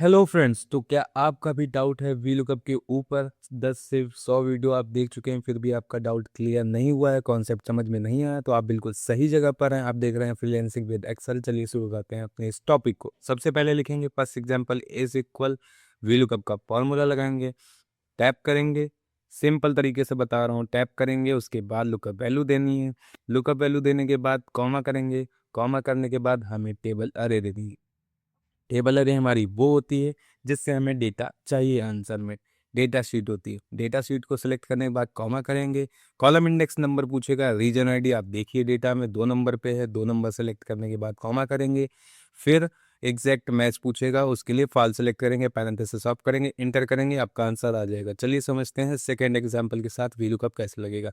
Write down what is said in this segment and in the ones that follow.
Hello friends, तो क्या आपका भी डाउट है वीलुकअप के ऊपर? 10 से 100 वीडियो आप देख चुके हैं, फिर भी आपका डाउट क्लियर नहीं हुआ है, कॉन्सेप्ट समझ में नहीं आया, तो आप बिल्कुल सही जगह पर हैं। आप देख रहे हैं फ्रीलांसिंग विद एक्सेल। चलिए शुरू करते हैं अपने इस टॉपिक को। सबसे पहले लिखेंगे first example is equal, VLOOKUP का फॉर्मूला लगाएंगे, टैप करेंगे। सिंपल तरीके से बता रहा हूँ, टैप करेंगे, उसके बाद लुकअप वैल्यू देनी है। लुकअप वैल्यू देने के बाद कॉमा करेंगे, कॉमा करने के बाद हमें टेबल अरे देनी है। टेबल अरे हमारी वो होती है जिससे हमें डेटा चाहिए आंसर में। डेटा शीट होती है। डेटा शीट को सिलेक्ट करने के बाद कॉमा करेंगे। कॉलम इंडेक्स नंबर पूछेगा, रीजन आईडी आप देखिए डेटा में 2 नंबर पे है, 2 नंबर सेलेक्ट करने के बाद कॉमा करेंगे। फिर एग्जैक्ट मैच पूछेगा, उसके लिए फाइल सेलेक्ट करेंगे, पैरेंथेसिस ऑफ करेंगे, इंटर करेंगे, आपका आंसर आ जाएगा। चलिए समझते हैं सेकेंड एग्जाम्पल के साथ वीलुकअप कैसे लगेगा।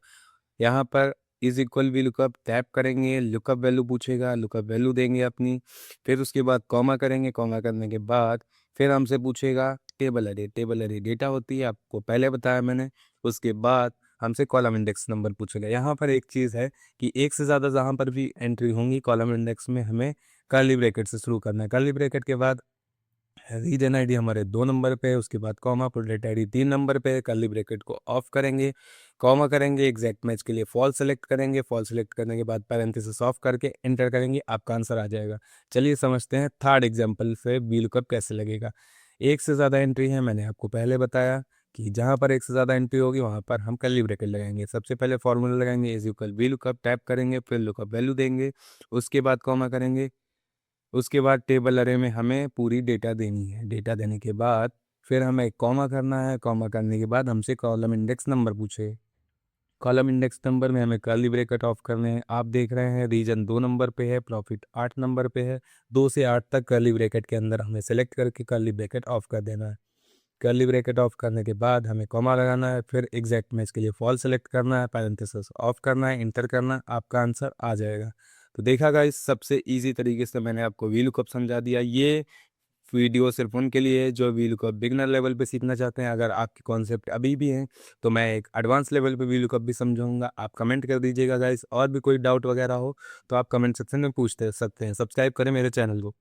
यहाँ पर is equal V lookup tap करेंगे, लुकअप वैल्यू पूछेगा, लुकअप वैल्यू देंगे अपनी। फिर उसके बाद कॉमा करेंगे, कॉमा करने के बाद फिर हमसे पूछेगा टेबल अरे। टेबल अरे डेटा होती है, आपको पहले बताया मैंने। उसके बाद हमसे कॉलम इंडेक्स नंबर पूछेगा। यहाँ पर एक चीज़ है कि एक से ज़्यादा जहाँ पर भी एंट्री होंगी कॉलम इंडेक्स में, हमें कर्ली ब्रैकेट से शुरू करना है। कर्ली ब्रैकेट के बाद रीजन आईडी हमारे 2 नंबर पे है, उसके बाद कॉमा, प्रोडक्ट आईडी 3 नंबर पे है। कर्ली ब्रैकेट को ऑफ करेंगे, कॉमा करेंगे, एग्जैक्ट मैच के लिए फॉल सेलेक्ट करेंगे। फॉल सेलेक्ट करने के बाद पैरेंथेसिस ऑफ करके एंटर करेंगे, आपका आंसर आ जाएगा। चलिए समझते हैं थर्ड एग्जांपल से वीलुकअप कैसे लगेगा। एक से ज़्यादा एंट्री है, मैंने आपको पहले बताया कि जहाँ पर एक से ज़्यादा एंट्री होगी वहाँ पर हम कर्ली ब्रैकेट लगाएंगे। सबसे पहले फॉर्मूला लगाएंगे इज इक्वल वीलुकअप, टैप करेंगे, फिर लुकअप वैल्यू देंगे, उसके बाद कॉमा करेंगे। उसके बाद टेबल अरे में हमें पूरी डेटा देनी है। डेटा देने के बाद फिर हमें कॉमा करना है। कॉमा करने के बाद हमसे कॉलम इंडेक्स नंबर पूछे। कॉलम इंडेक्स नंबर में हमें कर्ली ब्रैकेट ऑफ करने हैं। आप देख रहे हैं रीजन 2 नंबर पे है, प्रॉफिट 8 नंबर पे है। 2 से 8 तक कर्ली ब्रैकेट के अंदर हमें सेलेक्ट करके कर्ली ब्रैकेट ऑफ कर देना है। कर्ली ब्रैकेट ऑफ करने के बाद हमें कॉमा लगाना है, फिर एग्जैक्ट मैच के लिए फॉल सेलेक्ट करना है, पैरेंथेसिस ऑफ करना है, इंटर करना है, आपका आंसर आ जाएगा। तो देखा गाइस, सबसे इजी तरीके से मैंने आपको वीलुकअप समझा दिया। ये वीडियो सिर्फ उनके लिए है जो वीलुकअप बिगनर लेवल पे सीखना चाहते हैं। अगर आपके कॉन्सेप्ट अभी भी हैं तो मैं एक एडवांस लेवल पे वीलुकअप भी समझाऊंगा। आप कमेंट कर दीजिएगा गाइस, और भी कोई डाउट वगैरह हो तो आप कमेंट सेक्शन में पूछते सकते हैं। सब्सक्राइब करें मेरे चैनल को।